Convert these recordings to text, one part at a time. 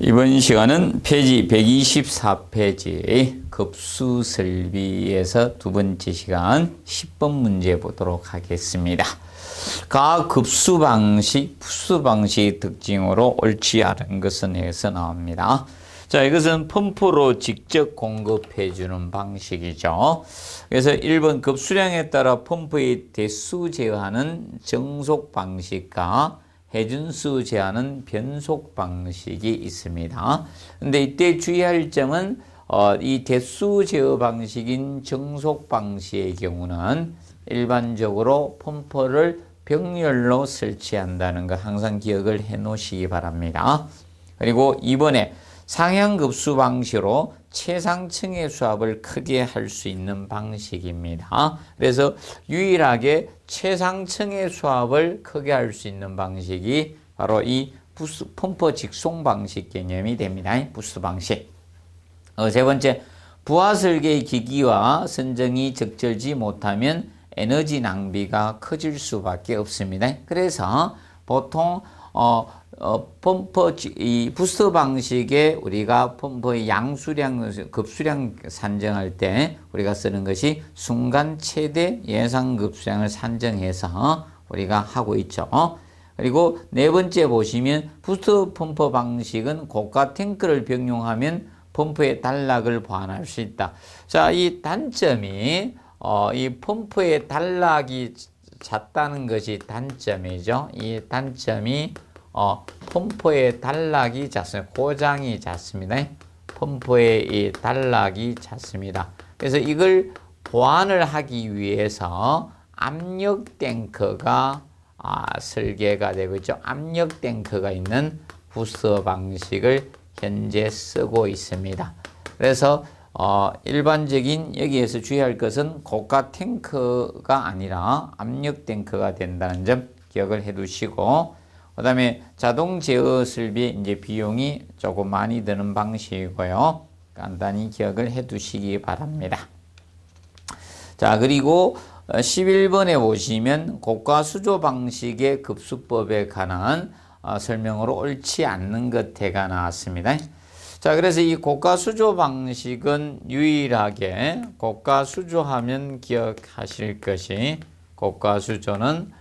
이번 시간은 페이지 124페이지 급수 설비에서 두 번째 시간 10번 문제 보도록 하겠습니다. 각 급수 방식, 부수 방식 특징으로 옳지 않은 것은 여기서 나옵니다. 자, 이것은 펌프로 직접 공급해 주는 방식이죠. 그래서 1번 급수량에 따라 펌프의 대수 제어하는 정속 방식과 해준수 제한은 변속 방식이 있습니다. 근데 이때 주의할 점은 이 대수 제어 방식인 정속 방식의 경우는 일반적으로 펌프를 병렬로 설치한다는 거 항상 기억을 해 놓으시기 바랍니다. 그리고 이번에 상향급수 방식으로 최상층의 수압을 크게 할 수 있는 방식입니다. 그래서 유일하게 최상층의 수압을 크게 할 수 있는 방식이 바로 이 부스 펌프 직송 방식 개념이 됩니다. 부스 방식. 세 번째, 부하 설계 기기와 선정이 적절지 못하면 에너지 낭비가 커질 수밖에 없습니다. 그래서 보통 펌프 이 부스 방식에 우리가 펌프의 양수량, 급수량 산정할 때 우리가 쓰는 것이 순간 최대 예상 급수량을 산정해서 우리가 하고 있죠. 그리고 네 번째 보시면 부스 펌프 방식은 고가 탱크를 병용하면 펌프의 단락을 보완할 수 있다. 자, 이 단점이 이 펌프의 단락이 잦다는 것이 단점이죠. 이 단점이 펌프의 단락이 잦습니다. 고장이 잦습니다. 펌프의 이 단락이 잦습니다. 그래서 이걸 보완을 하기 위해서 압력 탱크가 설계가 되고 있죠. 압력 탱크가 있는 부스 방식을 현재 쓰고 있습니다. 그래서 일반적인 여기에서 주의할 것은 고가 탱크가 아니라 압력 탱크가 된다는 점 기억을 해 두시고, 그 다음에 자동 제어 설비 이제 비용이 조금 많이 드는 방식이고요. 간단히 기억을 해 두시기 바랍니다. 자, 그리고 11번에 보시면 고가 수조 방식의 급수법에 관한 설명으로 옳지 않는 것해가 나왔습니다. 자, 그래서 이 고가 수조 방식은 유일하게 고가 수조하면 기억하실 것이 고가 수조는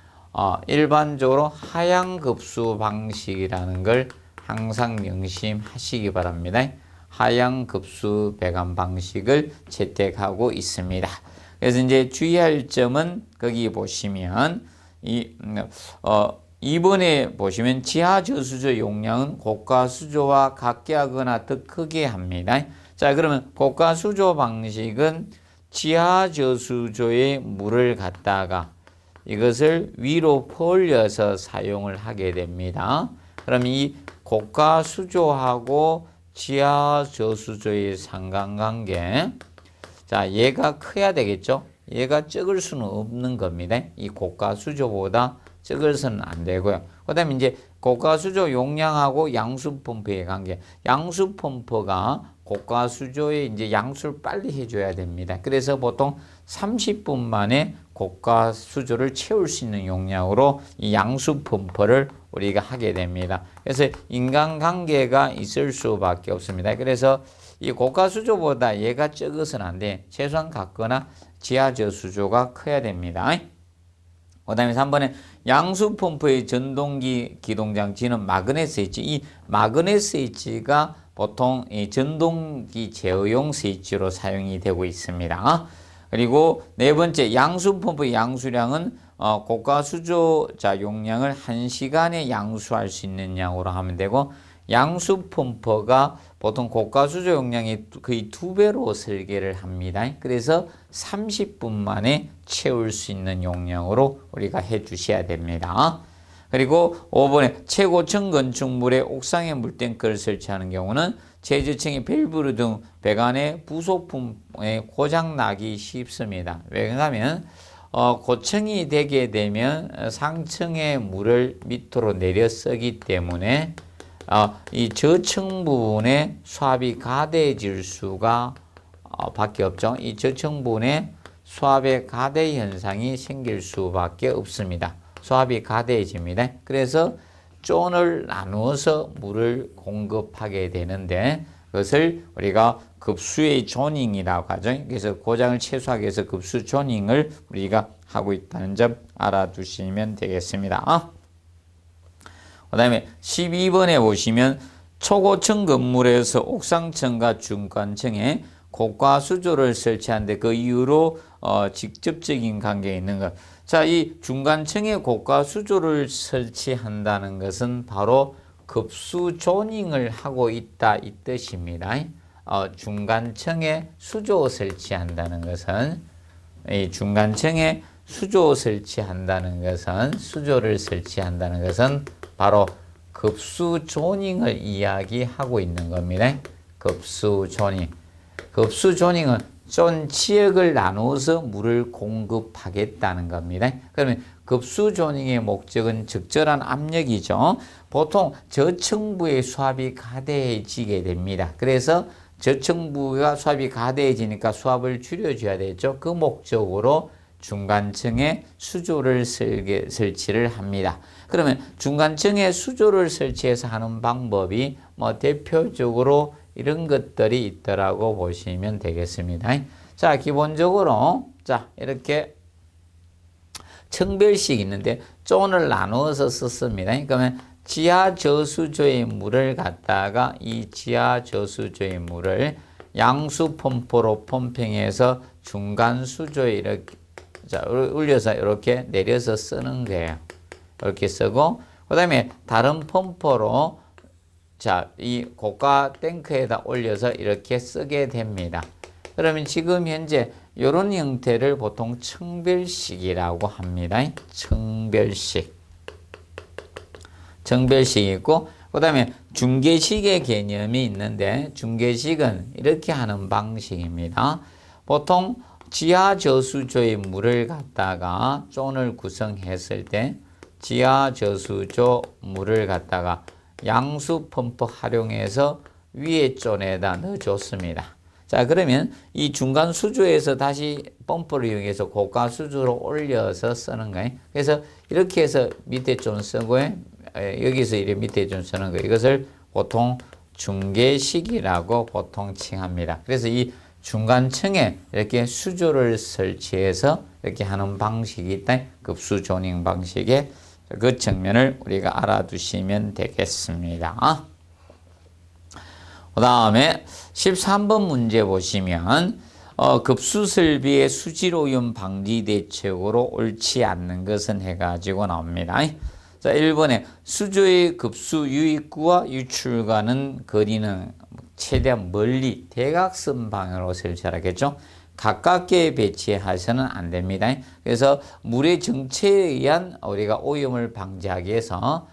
일반적으로 하향급수 방식이라는 걸 항상 명심하시기 바랍니다. 하향급수 배관 방식을 채택하고 있습니다. 그래서 이제 주의할 점은 거기 보시면 이번에 보시면 지하 저수조 용량은 고가 수조와 같게 하거나 더 크게 합니다. 자, 그러면 고가 수조 방식은 지하 저수조에 물을 갖다가 이것을 위로 퍼올려서 사용을 하게 됩니다. 그럼 이 고가 수조하고 지하 저수조의 상관관계, 자, 얘가 커야 되겠죠. 얘가 적을 수는 없는 겁니다. 이 고가 수조보다 적어서는 안 되고요. 그 다음에 이제 고가 수조 용량하고 양수 펌프의 관계. 양수 펌프가 고가 수조에 이제 양수를 빨리 해줘야 됩니다. 그래서 보통 30분 만에 고가 수조를 채울 수 있는 용량으로 이 양수 펌프를 우리가 하게 됩니다. 그래서 인간관계가 있을 수밖에 없습니다. 그래서 이 고가 수조보다 얘가 적어서는 안 돼. 최소한 같거나 지하 저수조가 커야 됩니다. 그 다음에 3번에 양수 펌프의 전동기 기동장치는 마그넷 스위치. 이 마그넷 스위치가 보통 이 전동기 제어용 스위치로 사용이 되고 있습니다. 그리고 네 번째, 양수 펌프의 양수량은 고가 수조자 용량을 1시간에 양수할 수 있는 양으로 하면 되고, 양수 펌프가 보통 고가 수조 용량이 거의 2배로 설계를 합니다. 그래서 30분 만에 채울 수 있는 용량으로 우리가 해 주셔야 됩니다. 그리고 5번에 최고층 건축물에 옥상에 물탱크를 설치하는 경우는 최저층의 밸브 등 배관의 부속품에 고장 나기 쉽습니다. 왜냐하면 고층이 되게 되면 상층의 물을 밑으로 내려 쓰기 때문에 이 저층 부분에 수압이 가대해질 수가 밖에 없죠. 이 저층 부분에 수압의 가대 현상이 생길 수밖에 없습니다. 수압이 가대해집니다. 그래서 쫀을 나누어서 물을 공급하게 되는데 그것을 우리가 급수의 조닝이라고 하죠. 그래서 고장을 최소화하기 위해서 급수 조닝을 우리가 하고 있다는 점 알아두시면 되겠습니다. 그 다음에 12번에 보시면 초고층 건물에서 옥상층과 중간층에 고가 수조를 설치하는데 그 이후로 직접적인 관계가 있는 것. 자, 이 중간층에 고가 수조를 설치한다는 것은 바로 급수 조닝을 하고 있다 이 뜻입니다. 중간층에 수조 설치한다는 것은 이 중간층에 수조를 설치한다는 것은 바로 급수 조닝을 이야기하고 있는 겁니다. 급수 조닝. 급수 조닝은 쫀 지역을 나누어서 물을 공급하겠다는 겁니다. 그러면 급수 조닝의 목적은 적절한 압력이죠. 보통 저층부의 수압이 가대해지게 됩니다. 그래서 저층부가 수압이 가대해지니까 수압을 줄여줘야 되죠. 그 목적으로 중간층에 수조를 설치를 합니다. 그러면 중간층에 수조를 설치해서 하는 방법이 대표적으로 이런 것들이 있더라고 보시면 되겠습니다. 자, 기본적으로 이렇게 청별식 있는데 쫀을 나누어서 썼습니다. 그러면 지하 저수조의 물을 갖다가 이 지하 저수조의 물을 양수 펌프로 펌핑해서 중간 수조에 이렇게 올려서 이렇게 내려서 쓰는 거예요. 이렇게 쓰고 그 다음에 다른 펌프로 이 고가 탱크에다 올려서 이렇게 쓰게 됩니다. 그러면 지금 현재 이런 형태를 보통 청별식이라고 합니다. 청별식이 있고 그 다음에 중계식의 개념이 있는데 중계식은 이렇게 하는 방식입니다. 보통 지하 저수조의 물을 갖다가 쫀을 구성했을 때 지하 저수조 물을 갖다가 양수 펌프 활용해서 위에 쫀에다 넣어줬습니다. 자, 그러면 이 중간 수조에서 다시 펌프를 이용해서 고가 수조로 올려서 쓰는 거예요. 그래서 이렇게 해서 밑에 쫀 쓰고 여기서 이렇게 밑에 쫀 쓰는 거예요. 이것을 보통 중계식이라고 보통 칭합니다. 그래서 이 중간층에 이렇게 수조를 설치해서 이렇게 하는 방식이 있다. 급수 조닝 방식의 그 측면을 우리가 알아두시면 되겠습니다. 그 다음에 13번 문제 보시면 급수 설비의 수질 오염 방지 대책으로 옳지 않는 것은 해가지고 나옵니다. 자, 1번에 수조의 급수 유입구와 유출과는 거리는 최대한 멀리 대각선 방향으로 설치하겠죠. 가깝게 배치하셔는 안 됩니다. 그래서 물의 정체에 의한 우리가 오염을 방지하기 위해서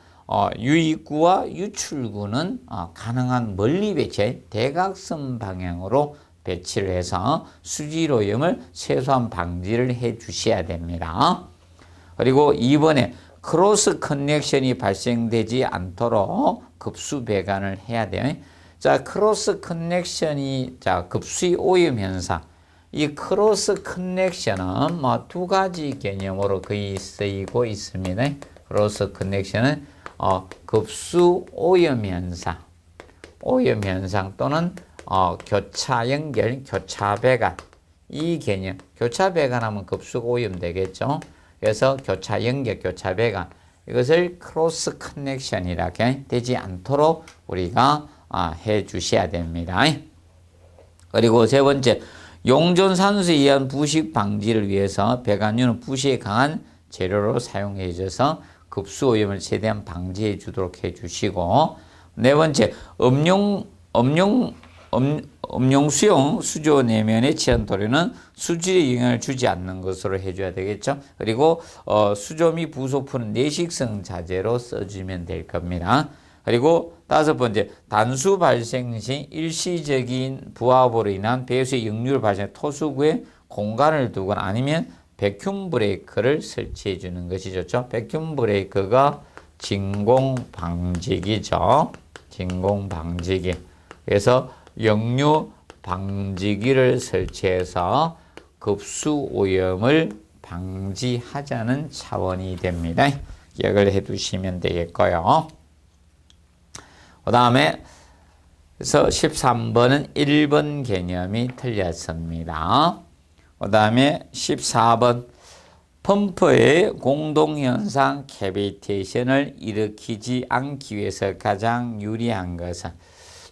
유입구와 유출구는 가능한 멀리 배치, 대각선 방향으로 배치를 해서 수질 오염을 최소한 방지를 해 주셔야 됩니다. 그리고 2번에 크로스 커넥션이 발생되지 않도록 급수 배관을 해야 돼요. 자, 크로스 커넥션이 급수의 오염 현상. 이 크로스 커넥션은 두 가지 개념으로 거의 쓰이고 있습니다. 크로스 커넥션은 급수 오염 현상 또는 교차 연결, 교차 배관 이 개념. 교차 배관하면 급수 오염 되겠죠. 그래서 교차 연결, 교차 배관 이것을 크로스 커넥션이라게 되지 않도록 우리가 해 주셔야 됩니다. 그리고 세 번째, 용존산소에 의한 부식 방지를 위해서 배관유는 부식에 강한 재료로 사용해 줘서 급수 오염을 최대한 방지해 주도록 해 주시고, 네 번째, 음용수용 수조 내면의 치안도료는 수질에 영향을 주지 않는 것으로 해줘야 되겠죠. 그리고 수조 및 부속품은 내식성 자재로 써주면 될 겁니다. 그리고 다섯 번째, 단수 발생 시 일시적인 부하업으로 인한 배수의 역류를 발생해 토수구에 공간을 두거나 아니면 백큐ම් 브레이크를 설치해 주는 것이 좋죠. 백큐ම් 브레이크가 진공 방지기죠. 진공 방지기. 그래서 역류 방지기를 설치해서 급수 오염을 방지하자는 차원이 됩니다. 기억을 해 두시면 되겠고요. 그 다음에 그래서 13번은 1번 개념이 틀렸습니다. 그 다음에 14번 펌프의 공동현상 캐비테이션을 일으키지 않기 위해서 가장 유리한 것은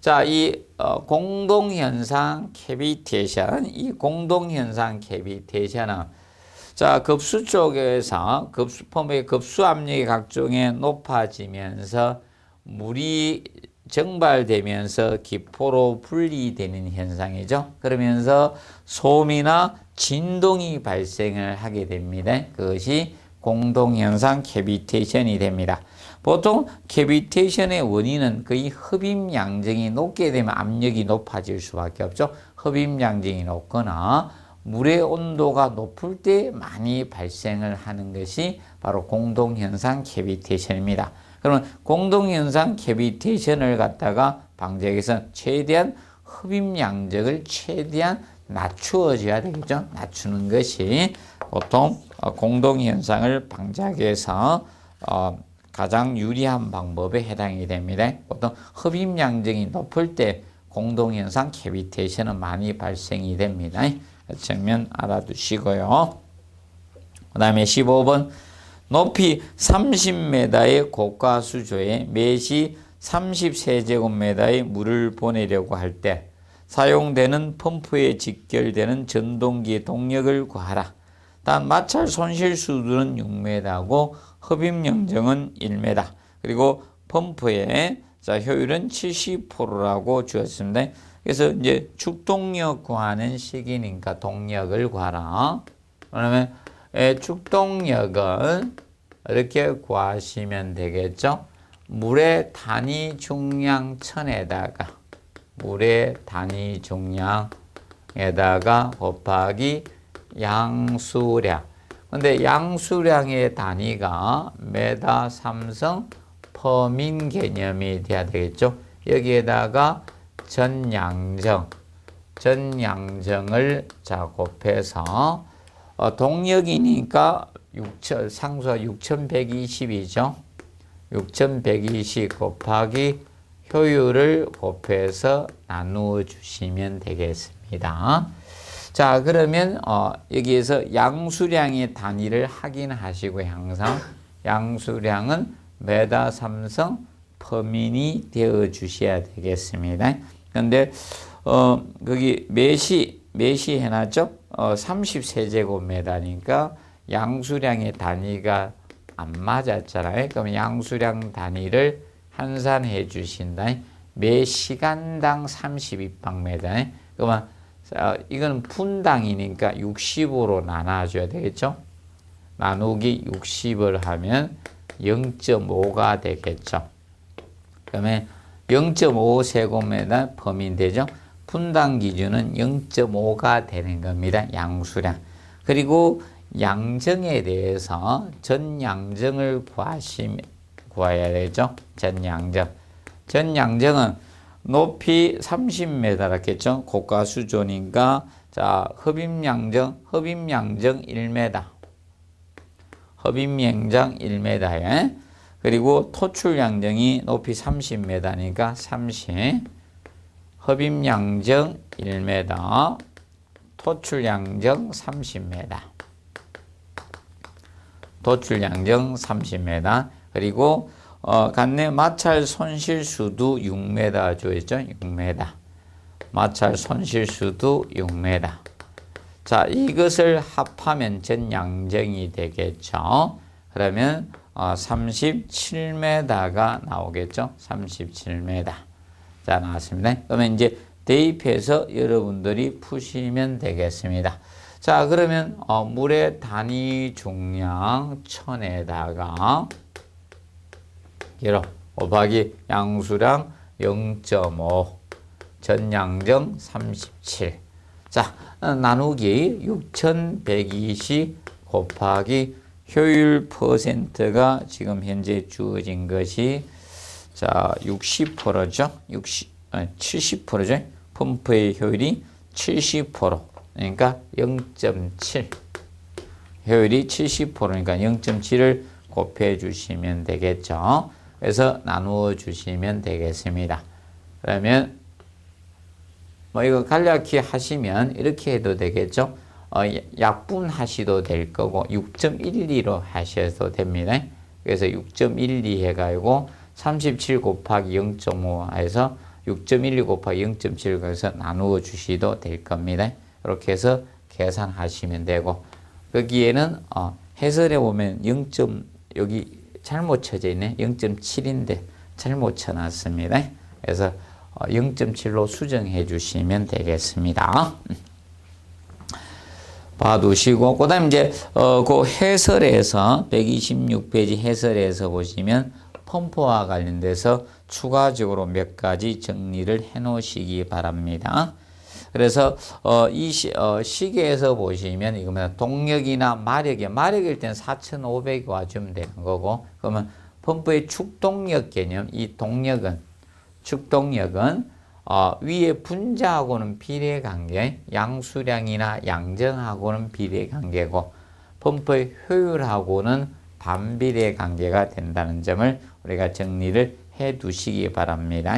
자, 이 공동현상 캐비테이션, 이 공동현상 캐비테이션은 자, 급수 쪽에서 펌프의 급수 압력이 각종에 높아지면서 물이 증발되면서 기포로 분리되는 현상이죠. 그러면서 소음이나 진동이 발생을 하게 됩니다. 그것이 공동현상 캐비테이션이 됩니다. 보통 캐비테이션의 원인은 거의 흡입량정이 높게 되면 압력이 높아질 수밖에 없죠. 흡입량정이 높거나 물의 온도가 높을 때 많이 발생을 하는 것이 바로 공동현상 캐비테이션입니다. 그러면 공동현상 캐비테이션을 갖다가 방지하기 위해서는 최대한 흡입량적을 최대한 낮추어줘야 되겠죠. 낮추는 것이 보통 공동현상을 방지하기 위해서 가장 유리한 방법에 해당이 됩니다. 보통 흡입량적이 높을 때 공동현상 캐비테이션은 많이 발생이 됩니다. 측면 알아두시고요. 그 다음에 15번 높이 30m의 고가 수조에 매시 33제곱미터의 물을 보내려고 할 때 사용되는 펌프에 직결되는 전동기의 동력을 구하라. 단 마찰 손실 수준은 6m고 흡입량정은 1m. 그리고 펌프의 효율은 70%라고 주었습니다. 그래서 이제 축동력 구하는 식이니까 동력을 구하라. 그러면 축동력을 이렇게 구하시면 되겠죠. 물의 단위 중량 1000에다가 물의 단위 중량에다가 곱하기 양수량. 근데 양수량의 단위가 메다 삼성 퍼민 개념이 돼야 되겠죠. 여기에다가 전양정을 자 곱해서 동력이니까 상수가 6120이죠. 6120 곱하기 효율을 곱해서 나누어 주시면 되겠습니다. 자, 그러면 여기에서 양수량의 단위를 확인하시고 항상 양수량은 메다 삼성 퍼민이 되어 주셔야 되겠습니다. 근데 거기 매시 해놨죠? 33제곱미터니까 양수량의 단위가 안 맞았잖아요. 그럼 양수량 단위를 환산해 주신다. 매 시간당 32방미터. 그러면 이건 분당이니까 60으로 나눠줘야 되겠죠. 나누기 60을 하면 0.5가 되겠죠. 그러면 0.5제곱미터 범위 되죠. 분당 기준은 0.5가 되는 겁니다. 양수량. 그리고 양정에 대해서 전양정을 구해야 되죠. 전양정은 높이 30m였겠죠. 고가 수조니까 자 흡입량정 1m. 흡입량정 1m에 그리고 토출량정이 높이 30m니까 30. 흡입량정 1m. 토출량정 30m. 토출량정 30m. 그리고 간내 마찰 손실수도 6m 주어있죠. 6m. 마찰 손실수도 6m. 자, 이것을 합하면 전양정이 되겠죠. 그러면 37m가 나오겠죠. 37m. 자, 나왔습니다. 그러면 이제 대입해서 여러분들이 푸시면 되겠습니다. 자, 그러면 물의 단위 중량 1000에다가 곱하기 양수량 0.5 전양정 37. 자, 나누기 6120 곱하기 효율 퍼센트가 지금 현재 주어진 것이 자 60%죠. 70%죠. 펌프의 효율이 70%. 그러니까 0.7. 효율이 70%니까 0.7을 곱해 주시면 되겠죠. 그래서 나누어 주시면 되겠습니다. 그러면 뭐 이거 간략히 하시면 이렇게 해도 되겠죠. 약분하시도 될 거고 6.12로 하셔도 됩니다. 그래서 6.12 해가지고 37 곱하기 0.5 해서 6.12 곱하기 0.7 해서 나누어 주시도 될 겁니다. 이렇게 해서 계산하시면 되고 거기에는 해설에 보면 0. 여기 잘못 쳐져 있네. 0.7인데 잘못 쳐놨습니다. 그래서 0.7로 수정해 주시면 되겠습니다. 봐두시고 그다음 이제 그 해설에서 126페이지 해설에서 보시면 펌프와 관련돼서 추가적으로 몇 가지 정리를 해 놓으시기 바랍니다. 그래서 이 시계에서 보시면 이거는 동력이나 마력일 때는 4,500이 와주면 되는 거고 그러면 펌프의 축동력 개념 축동력은 위에 분자하고는 비례관계, 양수량이나 양정하고는 비례관계고 펌프의 효율하고는 반비례관계가 된다는 점을 우리가 정리를 해 두시기 바랍니다.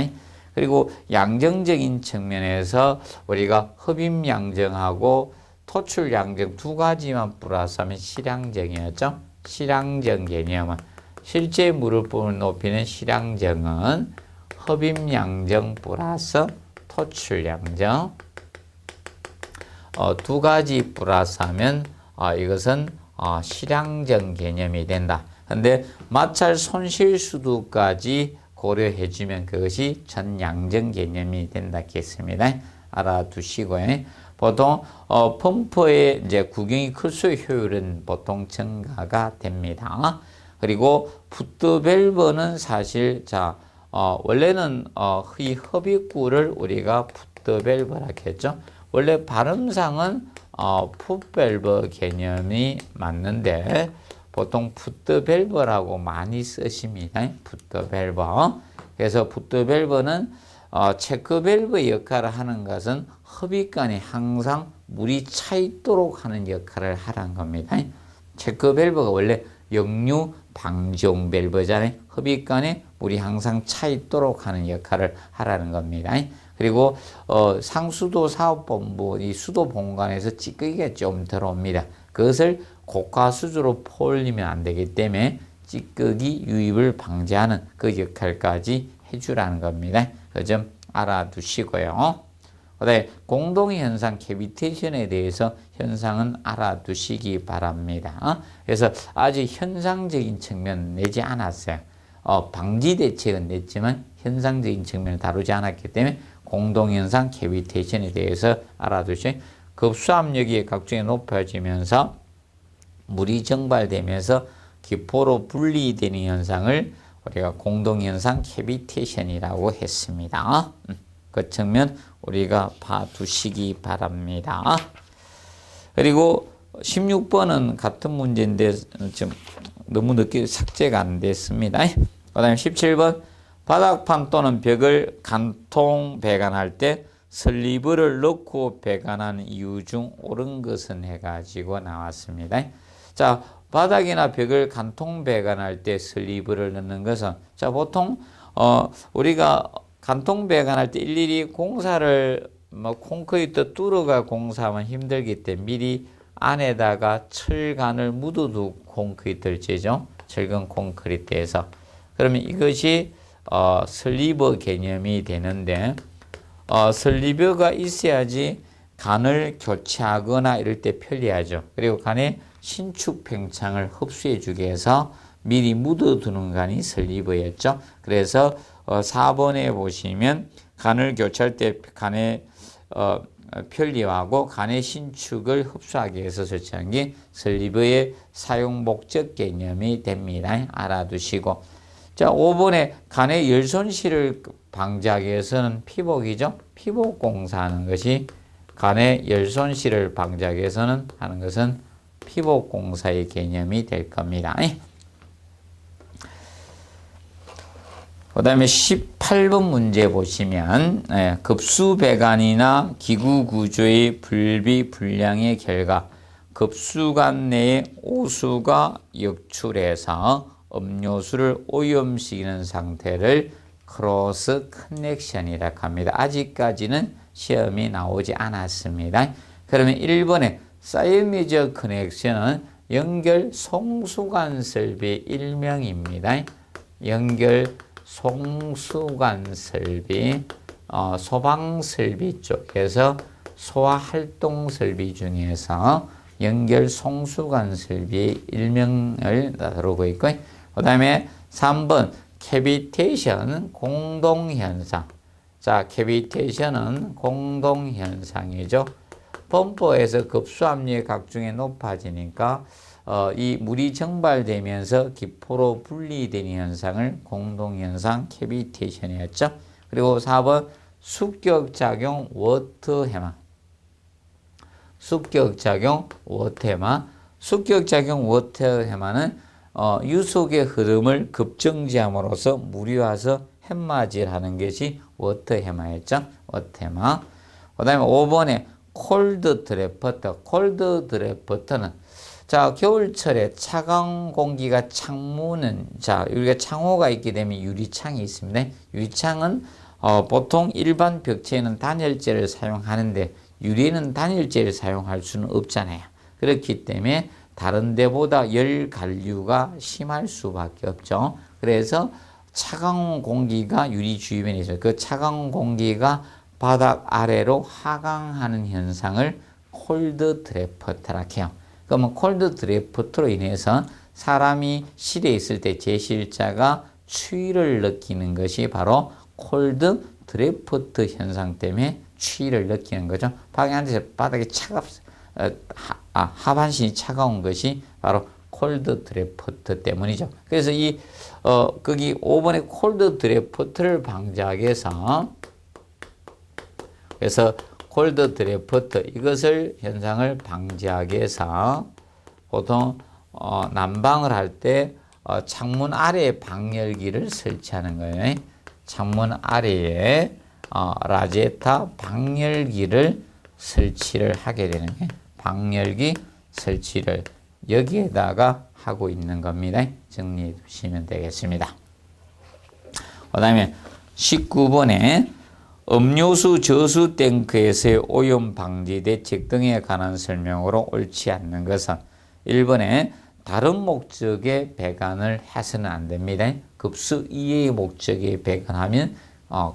그리고 양정적인 측면에서 우리가 흡입양정하고 토출양정 두 가지만 플러스하면 실양정이었죠. 실양정 개념은 실제 무릎부분 높이는 실양정은 흡입양정 플러스 토출양정 두 가지 플러스하면 이것은 실양정 개념이 된다. 근데 마찰 손실 수도까지 고려해 주면 그것이 전양정 개념이 된다겠습니다. 알아두시고요. 보통 펌프의 이제 구경이 클수록 효율은 보통 증가가 됩니다. 그리고 풋드밸브는 사실 원래는 이 흡입구를 우리가 풋드밸브라 했죠. 원래 발음상은 풋밸브 개념이 맞는데 보통 풋드밸브라고 많이 쓰십니다. 풋드밸브. 그래서 풋드밸브는 체크밸브의 역할을 하는 것은 흡입관에 항상 물이 차 있도록 하는 역할을 하라는 겁니다. 체크밸브가 원래 역류 방지용 밸브잖아요. 흡입관에 물이 항상 차 있도록 하는 역할을 하라는 겁니다. 그리고 상수도 사업본부 이 수도 본관에서 찌꺼기가 좀 들어옵니다. 그것을 고가수주로 퍼올리면 안 되기 때문에 찌꺼기 유입을 방지하는 그 역할까지 해주라는 겁니다. 그 점 알아두시고요. 그다음에 공동현상 캐비테이션에 대해서 현상은 알아두시기 바랍니다. 그래서 아직 현상적인 측면 내지 않았어요. 방지 대책은 냈지만 현상적인 측면을 다루지 않았기 때문에 공동현상 캐비테이션에 대해서 알아두시고 급수압력이 각종에 높아지면서 물이 증발되면서 기포로 분리되는 현상을 우리가 공동현상 캐비테이션이라고 했습니다. 그 측면 우리가 봐두시기 바랍니다. 그리고 16번은 같은 문제인데 좀 너무 늦게 삭제가 안 됐습니다. 그 다음에 17번 바닥판 또는 벽을 간통 배관할 때 슬리브를 넣고 배관하는 이유 중 옳은 것은 해가지고 나왔습니다. 자, 바닥이나 벽을 간통 배관할 때 슬리브를 넣는 것은 자 보통 우리가 간통 배관할 때 일일이 공사를 콘크리트 뚫어가 공사하면 힘들기 때문에 미리 안에다가 철간을 묻어두고 콘크리트를 재죠. 철근 콘크리트에서. 그러면 이것이 슬리브 개념이 되는데 슬리브가 있어야지 간을 교체하거나 이럴 때 편리하죠. 그리고 간에 신축 팽창을 흡수해 주기 위해서 미리 묻어두는 간이 슬리브였죠. 그래서 4번에 보시면 간을 교체할 때 간의 편리하고 간의 신축을 흡수하기 위해서 설치한 게 슬리브의 사용 목적 개념이 됩니다. 알아두시고 자 5번에 간의 열 손실을 방지하기 위해서는 피복이죠. 피복 공사하는 것이 간의 열 손실을 방지하기 위해서는 하는 것은 피복 공사의 개념이 될 겁니다. 그 다음에 18번 문제 보시면 급수 배관이나 기구 구조의 불비 불량의 결과 급수관 내에 오수가 역출해서 음료수를 오염시키는 상태를 크로스 커넥션이라고 합니다. 아직까지는 시험이 나오지 않았습니다. 그러면 1번에 사이미저 커넥션은 연결 송수관 설비 일명입니다. 연결 송수관 설비, 소방 설비 쪽에서 소화 활동 설비 중에서 연결 송수관 설비의 일명을 다루고 있고, 그 다음에 3번 캐비테이션 공동현상. 자, 캐비테이션은 공동현상이죠. 펌프에서 급수압력이 각중에 높아지니까 이 물이 증발되면서 기포로 분리되는 현상을 공동현상 캐비테이션이었죠. 그리고 4번 습격작용 워터해마. 습격작용 워터해마. 습격작용 워터해마는 유속의 흐름을 급정지함으로써 물이 와서 햇맞이를 것이 워터해마였죠. 워터해마. 그 다음에 5번에 콜드 드래프터. 콜드 드래프터는 자, 겨울철에 차가운 공기가 창문은, 자, 우리가 창호가 있게 되면 유리창이 있습니다. 유리창은 보통 일반 벽체에는 단열재를 사용하는데 유리는 단열재를 사용할 수는 없잖아요. 그렇기 때문에 다른 데보다 열 관류가 심할 수밖에 없죠. 그래서 차가운 공기가 유리 주변에 있어요. 그 차가운 공기가 바닥 아래로 하강하는 현상을 콜드 드래프트라고 해요. 그러면 콜드 드래프트로 인해서 사람이 실에 있을 때 제실자가 추위를 느끼는 것이 바로 콜드 드래프트 현상 때문에 추위를 느끼는 거죠. 방에 앉아서 바닥이 하반신이 차가운 것이 바로 콜드 드래프트 때문이죠. 그래서 거기 5번의 콜드 드래프트를 방지하기 위해서, 그래서 콜드 드래프트 이것을 현상을 방지하기 위해서 보통 난방을 할 때 창문 아래에 방열기를 설치하는 거예요. 창문 아래에 라제타 방열기를 설치를 하게 되는 거예요. 방열기 설치를 여기에다가 하고 있는 겁니다. 정리해 두시면 되겠습니다. 그 다음에 19번에 음료수 저수 탱크에서의 오염 방지 대책 등에 관한 설명으로 옳지 않는 것은 1번에 다른 목적에 배관을 해서는 안 됩니다. 급수 이외의 목적에 배관하면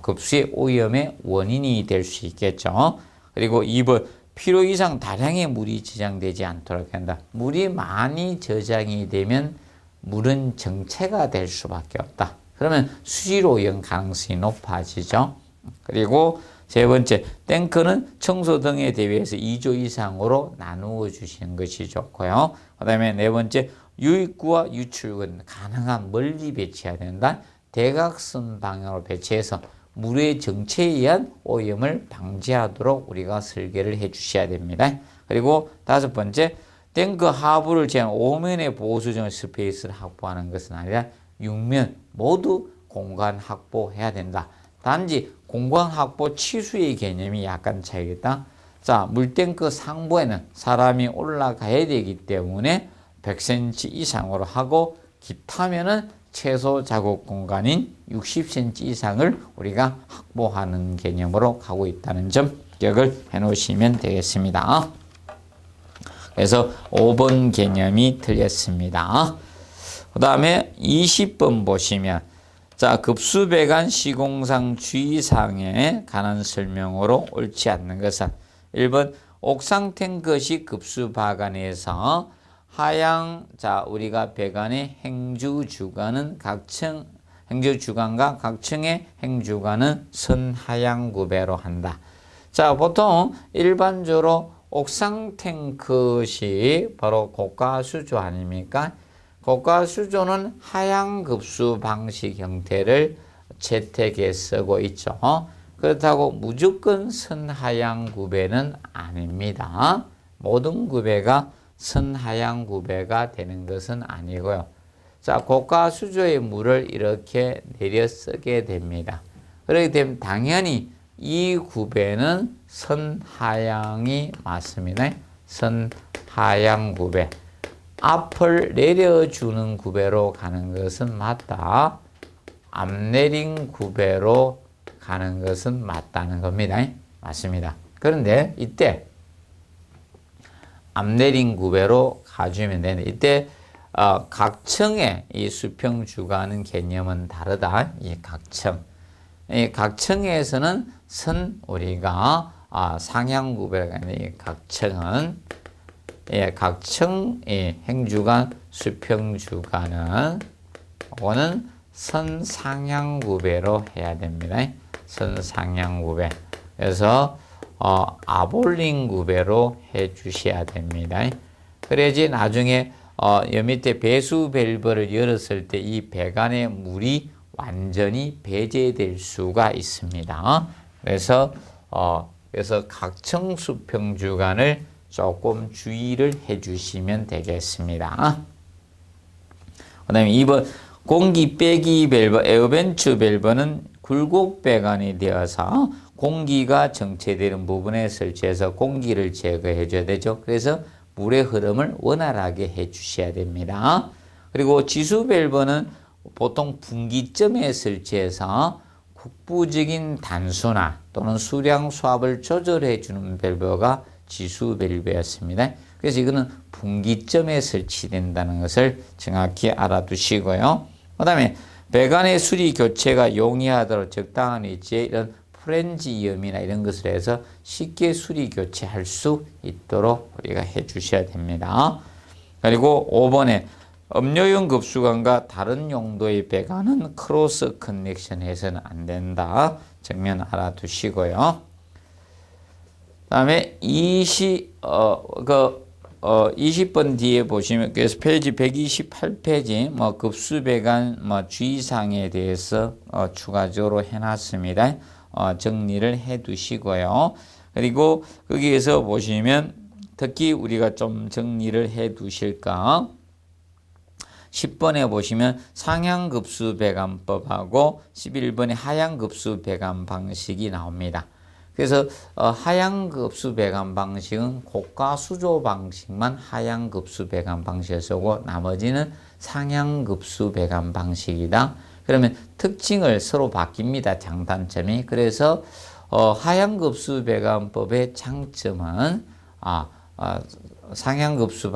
급수의 오염의 원인이 될 수 있겠죠. 그리고 2번 필요 이상 다량의 물이 저장되지 않도록 한다. 물이 많이 저장이 되면 물은 정체가 될 수밖에 없다. 그러면 수질 오염 가능성이 높아지죠. 그리고 세 번째, 탱크는 청소 등에 대비해서 2조 이상으로 나누어 주시는 것이 좋고요. 그 다음에 네 번째, 유입구와 유출구는 가능한 멀리 배치해야 된다. 대각선 방향으로 배치해서 물의 정체에 의한 오염을 방지하도록 우리가 설계를 해 주셔야 됩니다. 그리고 다섯 번째, 탱크 하부를 제한 5면의 보수정 스페이스를 확보하는 것은 아니라 6면 모두 공간 확보해야 된다. 단지 공간 확보 치수의 개념이 약간 차이겠다. 자, 물탱크 상부에는 사람이 올라가야 되기 때문에 100cm 이상으로 하고 기타면은 최소 작업 공간인 60cm 이상을 우리가 확보하는 개념으로 가고 있다는 점 기억을 해 놓으시면 되겠습니다. 그래서 5번 개념이 틀렸습니다. 그 다음에 20번 보시면 자, 급수배관 시공상 주의사항에 관한 설명으로 옳지 않는 것은 1번 옥상 탱크식 급수배관에서 하향, 자, 우리가 배관의 행주주간은 행주주간과 각층의 행주간은 선하향 구배로 한다. 자, 보통 일반적으로 옥상 탱크식 바로 고가수조 아닙니까? 고가수조는 하향급수 방식 형태를 채택해 쓰고 있죠. 그렇다고 무조건 선하향 구배는 아닙니다. 모든 구배가 선하향 구배가 되는 것은 아니고요. 자, 고가수조의 물을 이렇게 내려 쓰게 됩니다. 그렇게 되면 당연히 이 구배는 선하향이 맞습니다. 하향 구배. 앞을 내려주는 구배로 가는 것은 맞다. 앞내린 구배로 가는 것은 맞다는 겁니다. 맞습니다. 그런데 이때 앞내린 구배로 가주면 되는데 이때 각층의 이 수평 주가는 개념은 다르다. 이 각층에서는 우리가 상향 구배가 아닌 이 각층은 각층 행주간 수평 주가는 이거는 선상향 구배로 해야 됩니다. 선상향 구배. 그래서 아볼링 구배로 해 주셔야 됩니다. 그래야지 나중에 여 밑에 배수 밸브를 열었을 때 이 배관의 물이 완전히 배제될 수가 있습니다. 그래서 각층 수평 주간을 조금 주의를 해 주시면 되겠습니다. 그 다음에 2번 공기 빼기 밸브, 에어벤츠 밸브는 굴곡 배관이 되어서 공기가 정체되는 부분에 설치해서 공기를 제거해 줘야 되죠. 그래서 물의 흐름을 원활하게 해 주셔야 됩니다. 그리고 지수 밸브는 보통 분기점에 설치해서 국부적인 단수나 또는 수량 수압을 조절해 주는 밸브가 지수 밸브였습니다. 그래서 이거는 분기점에 설치된다는 것을 정확히 알아두시고요. 그 다음에 배관의 수리 교체가 용이하도록 적당한 위치에 이런 프렌지염이나 이런 것을 해서 쉽게 수리 교체할 수 있도록 우리가 해 주셔야 됩니다. 그리고 5번에 음료용 급수관과 다른 용도의 배관은 크로스 커넥션 해서는 안 된다. 정면 알아두시고요. 다음에 20번 뒤에 보시면 그래서 페이지 128페이지 급수 배관 주의사항에 대해서 추가적으로 해놨습니다. 정리를 해 두시고요. 그리고 거기에서 보시면 특히 우리가 좀 정리를 해 두실까 10번에 보시면 상향급수 배관법하고 11번에 하향급수 배관 방식이 나옵니다. 그래서 하향급수 배관 방식은 고가 수조 방식만 하향급수 배관 방식을 쓰고 나머지는 상향급수 배관 방식이다. 그러면 특징을 서로 바뀝니다. 장단점이. 그래서 하향급수 배관법의 장점은 상향급수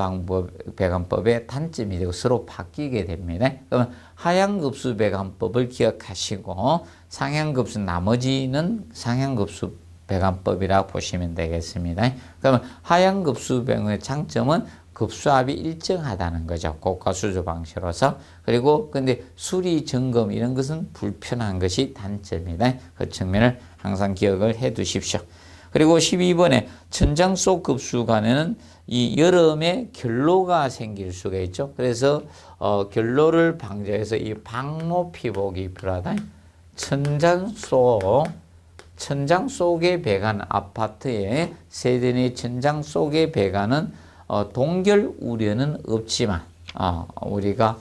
배관법의 단점이 되고 서로 바뀌게 됩니다. 그러면 하향급수 배관법을 기억하시고 상향급수 나머지는 상향급수 배관법이라고 보시면 되겠습니다. 그러면 하향급수 배관의 장점은 급수압이 일정하다는 거죠. 고가 수조 방식으로서. 그리고 근데 수리 점검 이런 것은 불편한 것이 단점이다. 그 측면을 항상 기억을 해 두십시오. 그리고 12번에 천장 속 급수관에는 이 여름에 결로가 생길 수가 있죠. 그래서 결로를 방지해서 이 방로 피복이 필요하다. 천장 속의 배관 아파트의 세대 내 천장 속의 배관은 동결 우려는 없지만 우리가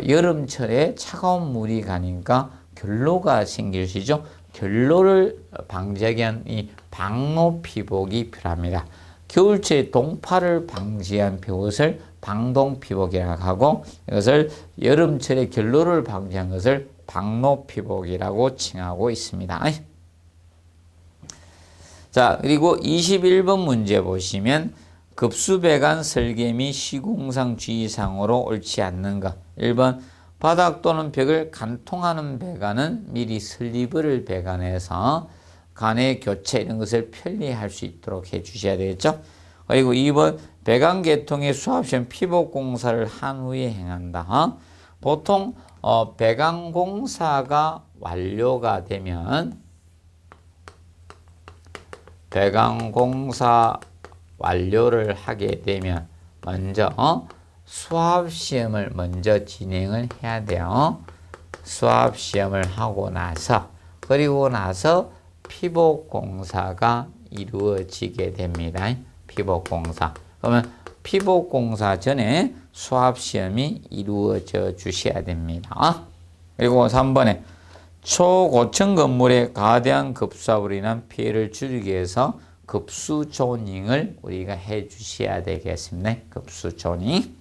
여름철에 차가운 물이 가니까 결로가 생길 수 있죠. 결로를 방지하기 위한 이 방로 피복이 필요합니다. 겨울철에 동파를 방지한 것을 방동 피복이라고 하고 이것을 여름철에 결로를 방지한 것을 방로 피복이라고 칭하고 있습니다. 자, 그리고 21번 문제 보시면 급수배관 설계 및 시공상 주의사항으로 옳지 않는 것. 1번 바닥 또는 벽을 간통하는 배관은 미리 슬리브를 배관해서 간의 교체 이런 것을 편리할 수 있도록 해 주셔야 되겠죠. 그리고 2번 배관 개통의 수압시험 피복 공사를 한 후에 행한다. 보통 배관 공사가 완료가 되면 배관 공사 완료를 하게 되면 먼저 수압시험을 먼저 진행을 해야 돼요. 수압시험을 하고 나서 그리고 나서 피복공사가 이루어지게 됩니다. 피복공사. 그러면 피복공사 전에 수압시험이 이루어져 주셔야 됩니다. 그리고 3번에 초고층 건물에 거대한 급수압으로 인한 피해를 줄이기 위해서 급수 조닝을 우리가 해 주셔야 되겠습니다. 급수 조닝.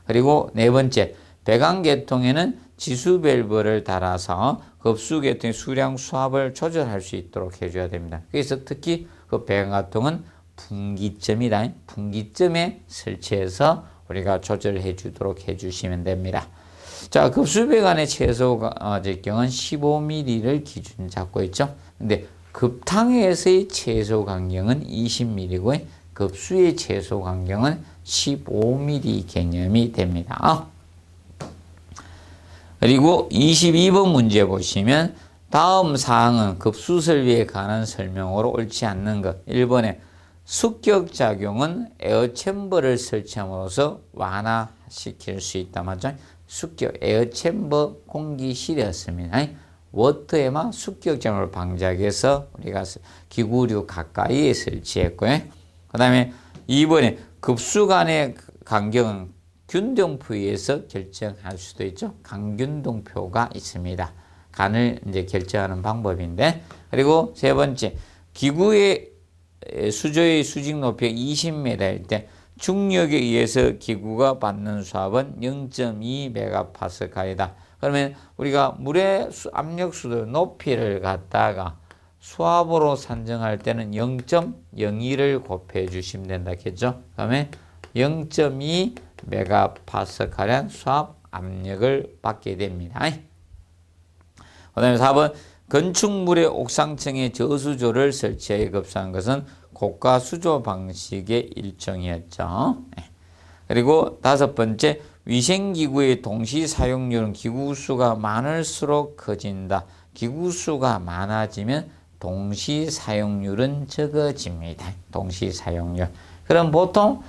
그리고 네 번째, 배관 계통에는 지수 밸브를 달아서 급수 계통의 수량 수압을 조절할 수 있도록 해줘야 됩니다. 그래서 특히 그 배관 계통은 분기점이다. 분기점에 설치해서 우리가 조절해 주도록 해주시면 됩니다. 자, 급수배관의 최소 직경은 15mm를 기준 잡고 있죠. 근데 급탕에서의 최소 간격은 20mm고 급수의 최소 간격은 15mm 개념이 됩니다. 그리고 22번 문제 보시면 다음 사항은 급수 설비에 관한 설명으로 옳지 않는 것. 1번에 습격작용은 에어챔버를 설치함으로써 완화시킬 수 있다. 맞죠? 습격, 에어챔버 공기실이었습니다. 워터에만 습격작용을 방지하기 위해서 우리가 기구류 가까이에 설치했고요. 그 다음에 2번에 급수 간의 간격은 균등표에 의해서 결정할 수도 있죠. 간균등표가 있습니다. 간을 이제 결정하는 방법인데, 그리고 세 번째, 기구의 수조의 수직 높이가 20m일 때 중력에 의해서 기구가 받는 수압은 0.2MPa이다. 그러면 우리가 물의 압력수도 높이를 갖다가 수압으로 산정할 때는 0.02를 곱해 주시면 된다겠죠. 그다음에 0.2MPa의 수압 압력을 받게 됩니다. 그 다음에 4번, 건축물의 옥상층에 저수조를 설치해 급수한 것은 고가 수조 방식의 일종이었죠. 그리고 5번째, 위생기구의 동시 사용률은 기구수가 많을수록 커진다. 기구수가 많아지면 동시 사용률은 적어집니다. 동시 사용률. 그럼 보통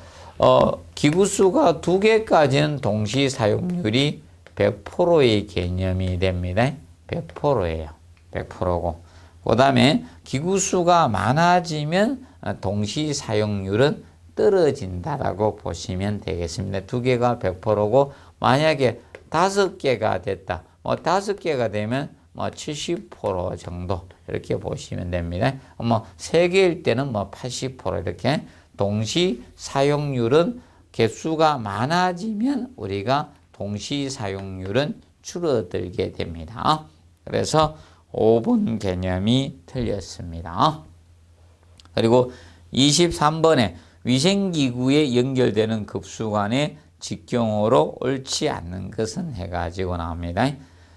기구수가 2개까지는 동시 사용률이 100%의 개념이 됩니다. 100%예요. 100%고. 그 다음에 기구수가 많아지면 동시 사용률은 떨어진다라고 보시면 되겠습니다. 2개가 100%고, 만약에 5개가 됐다. 5개가 되면 70% 정도 이렇게 보시면 됩니다. 3개일 때는 80% 이렇게 동시 사용률은 개수가 많아지면 우리가 동시 사용률은 줄어들게 됩니다. 그래서 5번 개념이 틀렸습니다. 그리고 23번에 위생기구에 연결되는 급수관의 직경으로 옳지 않는 것은 해가지고 나옵니다.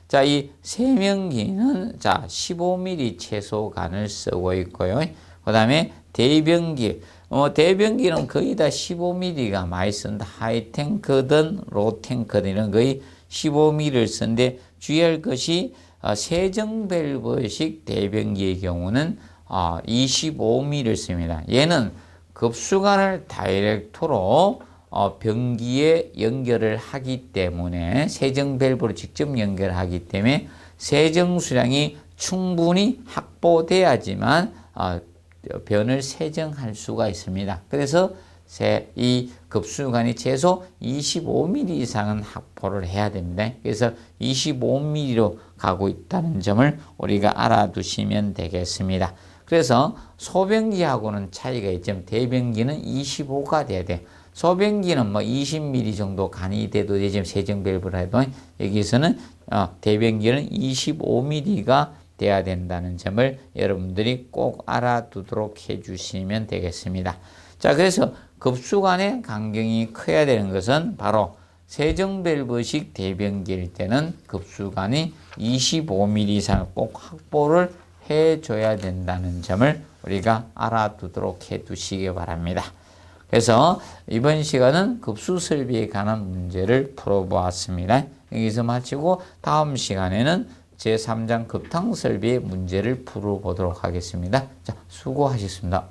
자, 이 세면기는 15mm 최소간을 쓰고 있고요. 그 다음에 대변기, 대변기는 거의 다 15mm가 많이 쓴다. 하이탱크든 로탱크든 이런 거의 15mm를 쓰는데 주의할 것이 세정밸브식 대변기의 경우는 25mm를 씁니다. 얘는 급수관을 다이렉트로 변기에 연결을 하기 때문에, 세정밸브로 직접 연결하기 때문에 세정 수량이 충분히 확보돼야지만 변을 세정할 수가 있습니다. 그래서 이 급수관이 최소 25mm 이상은 확보를 해야 됩니다. 그래서 25mm로 가고 있다는 점을 우리가 알아두시면 되겠습니다. 그래서 소변기하고는 차이가 있지만 대변기는 25가 돼야 돼요. 소변기는 20mm 정도 간이 돼도 되지만 세정밸브를 해도 여기서는 대변기는 25mm가 돼야 된다는 점을 여러분들이 꼭 알아두도록 해주시면 되겠습니다. 자, 그래서 급수관의 간격이 커야 되는 것은 바로 세정밸브식 대변기일 때는 급수관이 25mm 이상을 꼭 확보를 해줘야 된다는 점을 우리가 알아두도록 해두시기 바랍니다. 그래서 이번 시간은 급수 설비에 관한 문제를 풀어보았습니다. 여기서 마치고 다음 시간에는 제3장 급탕 설비의 문제를 풀어보도록 하겠습니다. 자, 수고하셨습니다.